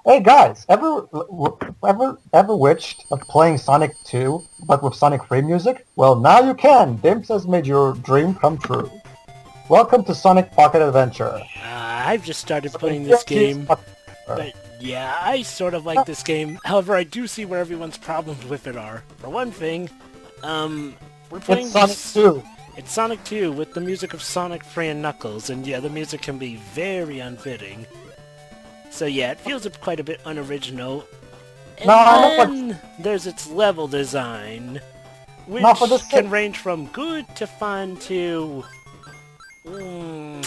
Hey guys, ever witched of playing Sonic 2 but with Sonic 3 music? Well, now you can. Dimps has made your dream come true. Welcome to Sonic Pocket Adventure. I've just started playing this game, but yeah, I sort of like this game. However, I do see where everyone's problems with it are. For one thing, we're playing It's Sonic 2. It's Sonic 2 with the music of Sonic 3 and Knuckles, and yeah, the music can be very unfitting. So yeah, it feels quite a bit unoriginal. And then there's its level design, which can range from good to fun to... we'll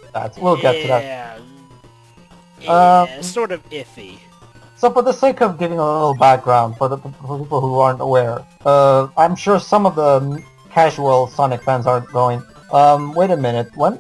get to that. Yeah, sort of iffy. So for the sake of giving a little background for people who aren't aware, I'm sure some of the casual Sonic fans aren't going, wait a minute, when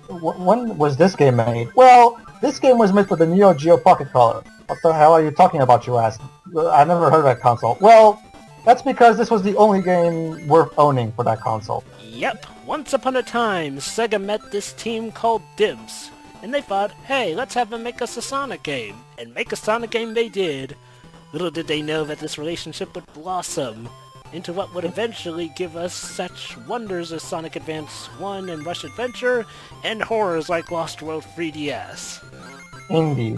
was this game made? Well, this game was made for the Neo Geo Pocket Color. What the hell are you talking about, you ask? I've never heard of that console. Well, that's because this was the only game worth owning for that console. Yep, once upon a time, Sega met this team called Dimps, and they thought, hey, let's have them make us a Sonic game. And make a Sonic game they did. Little did they know that this relationship would blossom into what would eventually give us such wonders as Sonic Advance 1 and Rush Adventure, and horrors like Lost World 3DS. Indeed.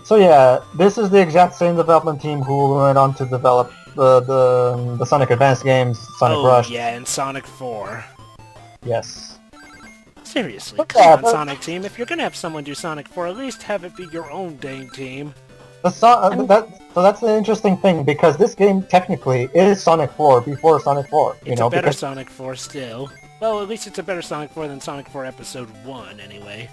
So yeah, this is the exact same development team who went on to develop the Sonic Advance games, Sonic Rush. Oh yeah, and Sonic 4. Yes. Seriously, come on, Sonic team. If you're gonna have someone do Sonic 4, at least have it be your own dang team. So that's the interesting thing, because this game technically is Sonic 4 before Sonic 4. It's a better Sonic 4 still. Well, at least it's a better Sonic 4 than Sonic 4 Episode 1, anyway.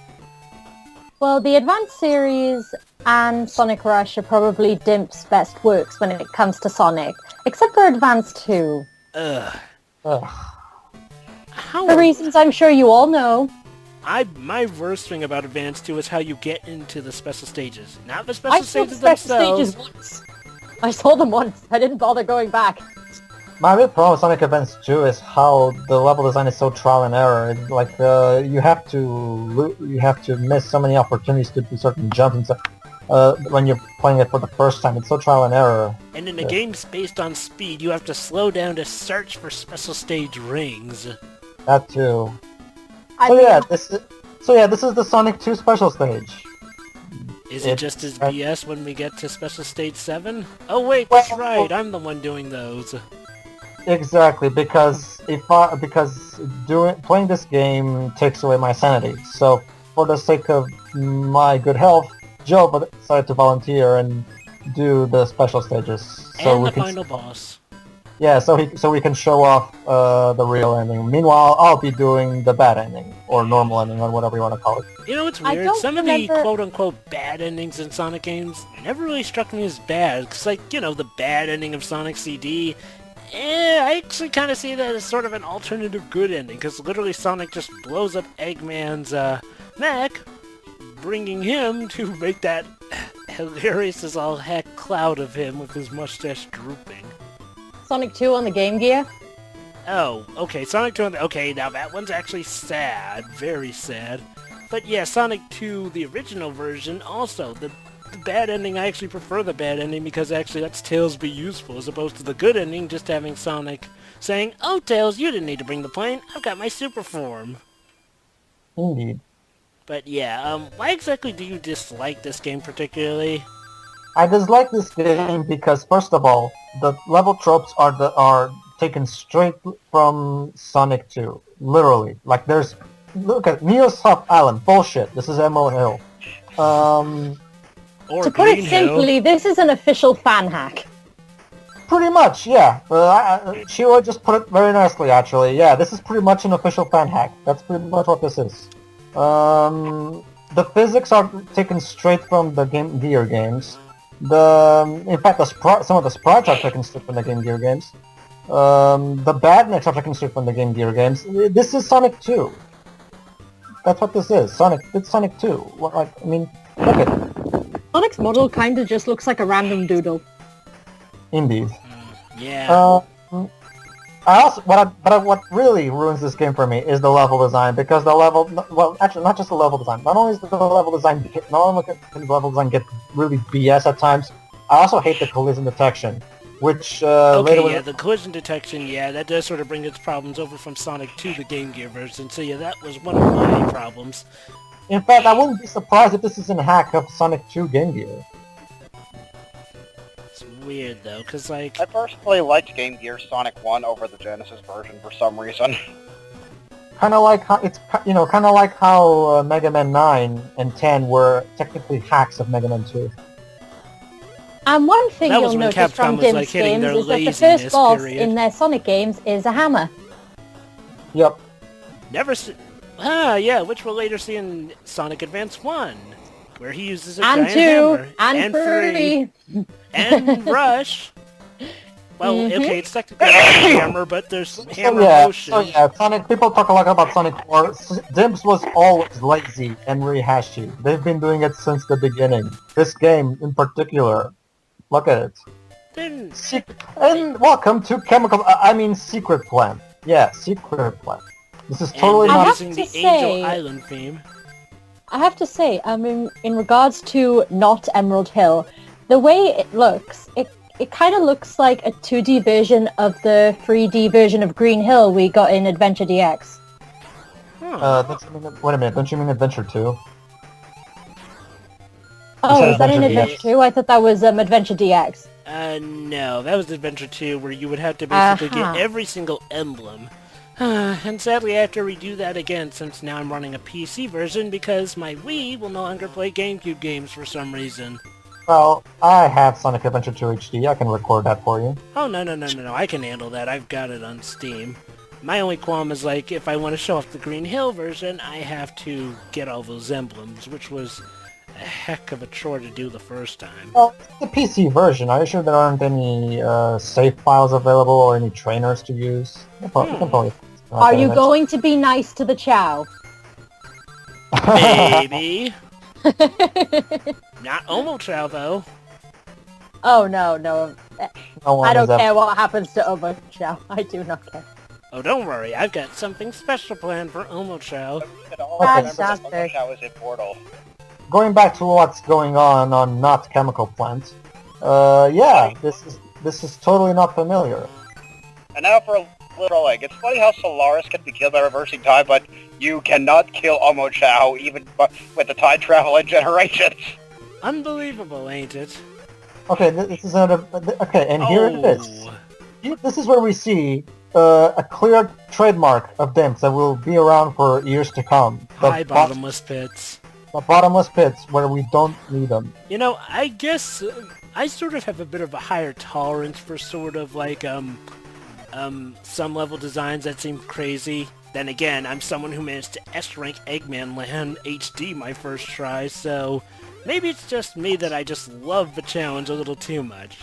Well, the Advance series and Sonic Rush are probably Dimp's best works when it comes to Sonic, except for Advance 2. Ugh. For reasons I'm sure you all know. My worst thing about Advance 2 is how you get into the special stages. Not the special stages themselves. Stages once. I saw them once. I didn't bother going back. My real problem with Sonic Advance 2 is how the level design is so trial and error. It's like you have to miss so many opportunities to do certain jumps and stuff. When you're playing it for the first time, it's so trial and error. And in a game based on speed, you have to slow down to search for special stage rings. That too. This is the Sonic 2 special stage. Is it just as BS when we get to special stage 7? Oh wait, that's right, I'm the one doing those. Exactly, because playing this game takes away my sanity. So for the sake of my good health, Joe decided to volunteer and do the special stages. So and the final boss. Yeah, so we can show off the real ending. Meanwhile, I'll be doing the bad ending, or normal ending, or whatever you want to call it. You know, it's weird. Some of the quote-unquote bad endings in Sonic games never really struck me as bad. Because, like, you know, the bad ending of Sonic CD, I actually kind of see that as sort of an alternative good ending. Because literally Sonic just blows up Eggman's mech, bringing him to make that hilarious as all heck cloud of him with his mustache drooping. Sonic 2 on the Game Gear? Oh, okay, Sonic 2 on the... Okay, now that one's actually sad. Very sad. But yeah, Sonic 2, the original version, also, the bad ending, I actually prefer the bad ending because actually lets Tails be useful, as opposed to the good ending, just having Sonic saying, oh, Tails, you didn't need to bring the plane. I've got my super form. Indeed. But yeah, why exactly do you dislike this game particularly? I dislike this game because, first of all, the level tropes are taken straight from Sonic 2. Literally. Like, look at Neo South Island. Bullshit. This is Emerald Hill. To put it simply, this is an official fan hack. Pretty much, yeah. Sheila just put it very nicely, actually. Yeah, this is pretty much an official fan hack. That's pretty much what this is. The physics are taken straight from the Game Gear games. In fact, some of the sprites are taken straight from the Game Gear games. The badniks are taken straight from the Game Gear games. This is Sonic 2. That's what this is. It's Sonic 2. Look at it. Sonic's model kinda just looks like a random doodle. Indeed. Yeah. what really ruins this game for me is the level design, because the level, well, actually not just the level design. Not only can the level design get really BS at times, I also hate the collision detection, which Okay, yeah, the collision detection, yeah, that does sort of bring its problems over from Sonic 2, the Game Gear version, so yeah, that was one of my problems. In fact, I wouldn't be surprised if this is a hack of Sonic 2 Game Gear. It's weird, though, because, like... I personally liked Game Gear Sonic 1 over the Genesis version for some reason. Kind of like how Mega Man 9 and 10 were technically hacks of Mega Man 2. And one thing That was you'll when notice Capcom from was, Dimps like, hitting games their is that the laziness first boss period. in their Sonic games is a hammer. Yep. Never see... Ah, yeah, which we'll later see in Sonic Advance 1, where he uses a And giant 2, hammer. and 3. And Rush. Well, okay, it's technically not a hammer, but there's hammer motion. So yeah, Sonic. People talk a lot about Sonic 4. Dimps was always lazy and rehashy. They've been doing it since the beginning. This game, in particular, look at it. Then... And welcome to Secret Plant. Yeah, Secret Plant. This is totally and not using the Angel Island theme. I have to say, in regards to not Emerald Hill, the way it looks, it kind of looks like a 2D version of the 3D version of Green Hill we got in Adventure DX. wait a minute, don't you mean Adventure 2? Oh, is that in Adventure 2? I thought that was Adventure DX. No, that was Adventure 2, where you would have to basically get every single emblem. And sadly I have to redo that again, since now I'm running a PC version, because my Wii will no longer play GameCube games for some reason. Well, I have Sonic Adventure 2 HD. I can record that for you. Oh, no, I can handle that. I've got it on Steam. My only qualm is, like, if I want to show off the Green Hill version, I have to get all those emblems, which was a heck of a chore to do the first time. Well, it's the PC version. Are you sure there aren't any save files available or any trainers to use? You can probably... Are you going to be nice to the Chow? Maybe. Not Omochow, though. Oh, no. I don't care what happens to Omochow. I do not care. Oh, don't worry. I've got something special planned for Omochow. Fantastic. That was in Portal. Going back to what's going on Not Chemical Plant. Yeah, this is totally not familiar. And now for a little egg. It's funny how Solaris can be killed by reversing time, but you cannot kill Omochow even with the time travel and generations. Unbelievable, ain't it? Okay, this is here it is. This is where we see a clear trademark of Dimps that will be around for years to come. High bottomless pits. The bottomless pits where we don't need them. You know, I guess I sort of have a bit of a higher tolerance for sort of like some level designs that seem crazy. Then again, I'm someone who managed to S-rank Eggman Land HD my first try, so maybe it's just me that I just love the challenge a little too much.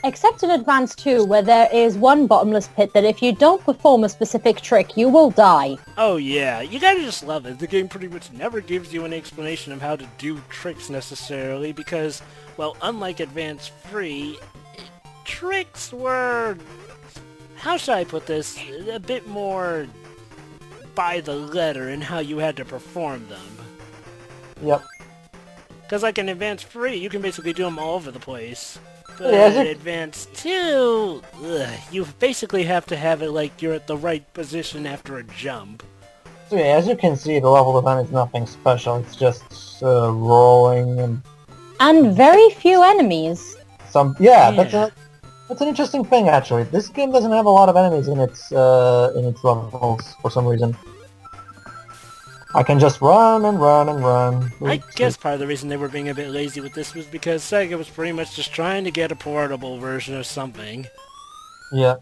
Except in Advance 2, where there is one bottomless pit that if you don't perform a specific trick, you will die. Oh yeah, you gotta just love it. The game pretty much never gives you an explanation of how to do tricks necessarily, because, well, unlike Advance 3, tricks were... how should I put this? A bit more by the letter in how you had to perform them. Yep. Because like in Advance 3, you can basically do them all over the place. But Yeah, in Advance 2, you basically have to have it like you're at the right position after a jump. So yeah, as you can see, the level design is nothing special. It's just rolling And very few enemies. That's an interesting thing, actually. This game doesn't have a lot of enemies in its levels for some reason. I can just run and run and run. I guess part of the reason they were being a bit lazy with this was because Sega was pretty much just trying to get a portable version of something. Yeah.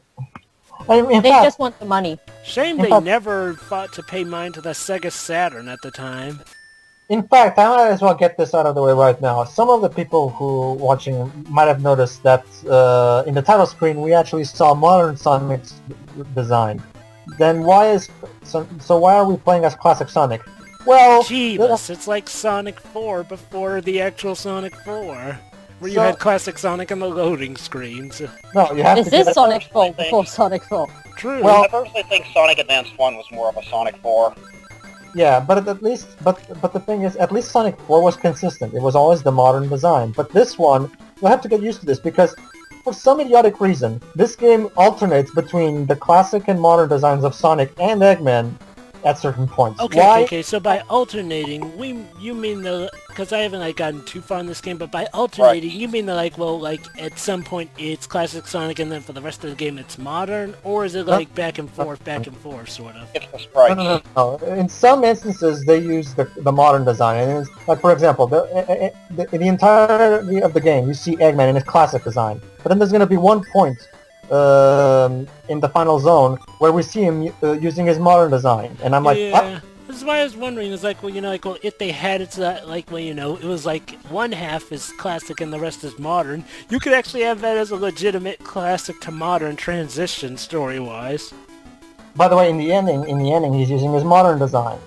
They just want the money. Shame they never thought to pay mind to the Sega Saturn at the time. In fact, I might as well get this out of the way right now. Some of the people who watching might have noticed that in the title screen we actually saw modern Sonic's design. Then why are we playing as classic Sonic? Well, Jeebus, it's like Sonic 4 before the actual Sonic 4. Where you had classic Sonic and the loading screens. No, you have Is to this get Sonic 4 before Sonic 4? True. Well- I personally think Sonic Advance 1 was more of a Sonic 4. Yeah, but at least, but the thing is, at least Sonic 4 was consistent. It was always the modern design. But this one, you'll have to get used to this because, for some idiotic reason, this game alternates between the classic and modern designs of Sonic and Eggman at certain points. Why? Okay. So by alternating, you mean because I haven't gotten too far in this game, but by alternating, you mean at some point it's classic Sonic and then for the rest of the game it's modern, or is it back and forth, sort of? It's the sprites. No. In some instances, they use the modern design. And it's, like, for example, the entirety of the game, you see Eggman in his classic design. But then there's going to be one point in the final zone where we see him using his modern design. And I'm like, what? This is why I was wondering, it's if they had it it was one half is classic and the rest is modern, you could actually have that as a legitimate classic to modern transition story-wise. By the way, in the ending, he's using his modern design.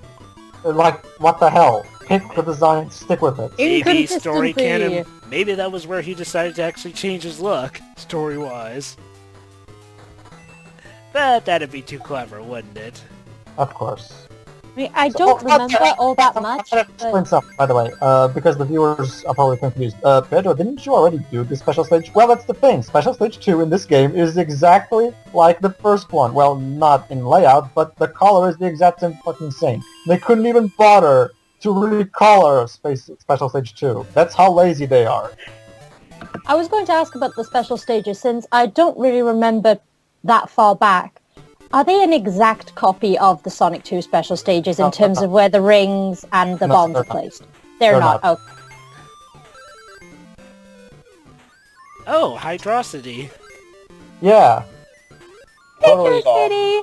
Like, what the hell? Pick the design, stick with it. Maybe story Inconsistency. canon, maybe that was where he decided to actually change his look, story-wise. But that'd be too clever, wouldn't it? Of course. I mean, I don't remember all that much, I'm gonna but explain something, by the way, because the viewers are probably confused. Pedro, didn't you already do the special stage? Well, that's the thing. Special stage 2 in this game is exactly like the first one. Well, not in layout, but the color is the exact same fucking same. They couldn't even bother to recolor special stage 2. That's how lazy they are. I was going to ask about the special stages since I don't really remember that far back. Are they an exact copy of the Sonic 2 special stages in terms of where the rings and the No, bombs they're are not. placed? They're not. not. Okay. Oh, Hydrocity. Yeah. Totally. Soft. City.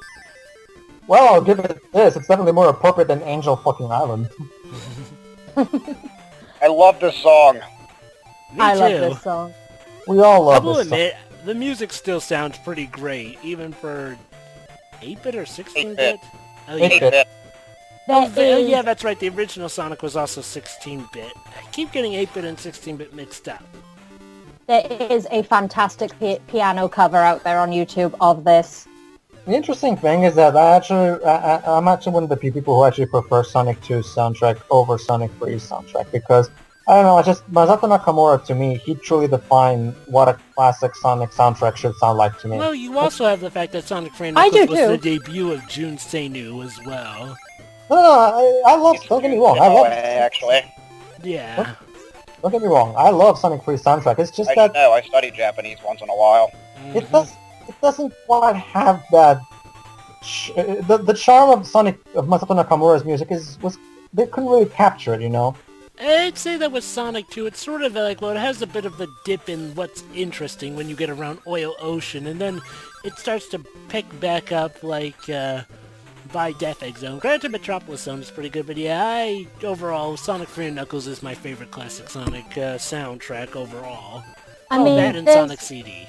Well, I'll give it this. It's definitely more appropriate than Angel fucking Island. I love this song. Me I too. love this song. We all I love will this song. admit, the music still sounds pretty great, even for 8-bit or 16-bit? 8-bit. Oh, yeah. 8-bit. Yeah, that's right, the original Sonic was also 16-bit. I keep getting 8-bit and 16-bit mixed up. There is a fantastic piano cover out there on YouTube of this. The interesting thing is that I'm actually one of the few people who actually prefer Sonic 2's soundtrack over Sonic 3's soundtrack because, I don't know, it's just Masato Nakamura, to me, he truly defined what a classic Sonic soundtrack should sound like to me. Well, you also have the fact that Sonic 3 I do was the too. debut of Jun Seinu as well. No, I love, don't get me wrong, I love, Actually, Yeah. don't get me wrong, I love Sonic 3's soundtrack, it's just I that know. I study Japanese once in a while. it doesn't quite have that, the charm of Masato Nakamura's music they couldn't really capture it, you know? I'd say that with Sonic 2, it's sort of it has a bit of a dip in what's interesting when you get around Oil Ocean, and then it starts to pick back up by Death Egg Zone. Granted, Metropolis Zone is pretty good, but yeah, overall, Sonic 3 and Knuckles is my favorite classic Sonic soundtrack overall. I mean, that and there's- Sonic CD.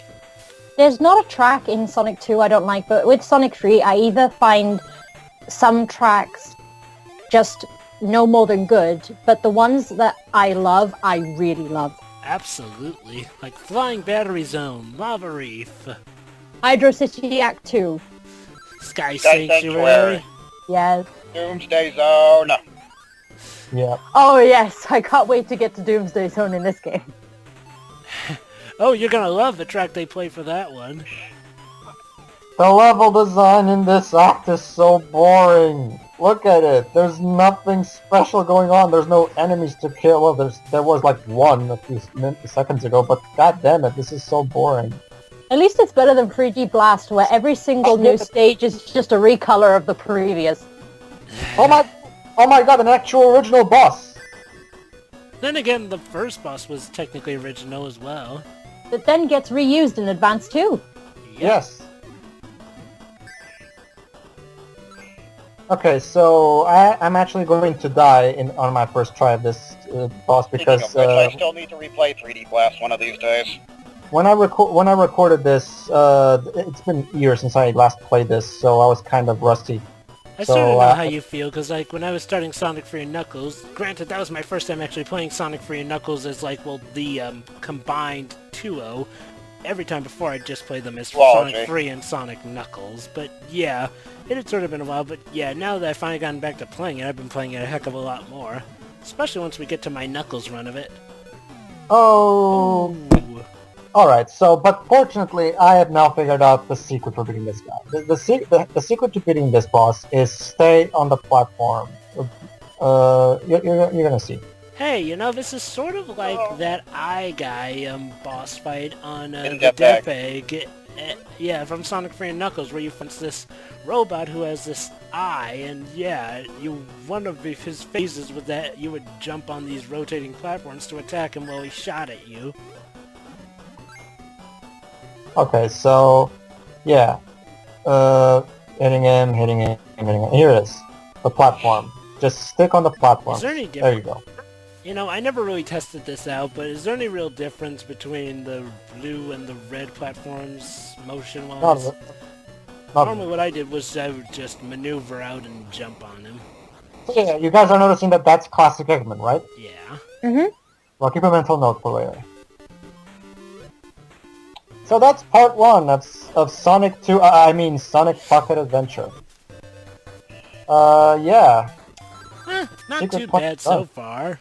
There's not a track in Sonic 2 I don't like, but with Sonic 3, I either find some tracks just no more than good, but the ones that I love, I really love. Absolutely. Like Flying Battery Zone, Lava Reef, Hydro City Act 2, Sky Sky Sanctuary. Sanctuary. yes. Doomsday Zone. Yeah. Oh yes, I can't wait to get to Doomsday Zone in this game. Oh, you're gonna love the track they play for that one. The level design in this act is so boring. Look at it. There's nothing special going on. There's no enemies to kill. Well, there was like one a few seconds ago, but god damn it, this is so boring. At least it's better than 3D Blast, where every single new stage is just a recolor of the previous. Oh my god, an actual original boss. Then again, the first boss was technically original as well. That then gets reused in Advance 2. Yes. Okay, so I'm actually going to die on my first try of this boss because Speaking of which, I still need to replay 3D Blast one of these days. when I recorded this, it's been years since I last played this, so I was kind of rusty. I So, sort of know how you feel, because, like, when I was starting Sonic 3 and Knuckles, granted, that was my first time actually playing Sonic 3 and Knuckles as, like, well, the, combined 2-0. Every time before, I'd just play them as Sonic 3 and Sonic Knuckles. But, yeah, it had sort of been a while, but, yeah, now that I've finally gotten back to playing it, I've been playing it a heck of a lot more. Especially once we get to my Knuckles run of it. Oh... Ooh. Alright, so, but fortunately, I have now figured out the secret for beating this guy. The secret to beating this boss is stay on the platform. You're gonna see. Hey, you know, this is sort of like that eye guy boss fight on the Death Death Egg. Yeah, from Sonic 3 and Knuckles, where you find this robot who has this eye, and yeah, one of his phases was that you would jump on these rotating platforms to attack him while he shot at you. Okay, so, yeah. Hitting him. Here it is. The platform. Just stick on the platform. Is there any There you difference? go. You know, I never really tested this out, but is there any real difference between the blue and the red platforms, motion-wise? Not Normally what I did was I would just maneuver out and jump on him. yeah, you guys are noticing that that's classic Eggman, right? Yeah. Mm-hmm. Well, keep a mental note for later. So that's part 1 of Sonic 2, Sonic Pocket Adventure. Yeah. Not Secret too point bad so done. far.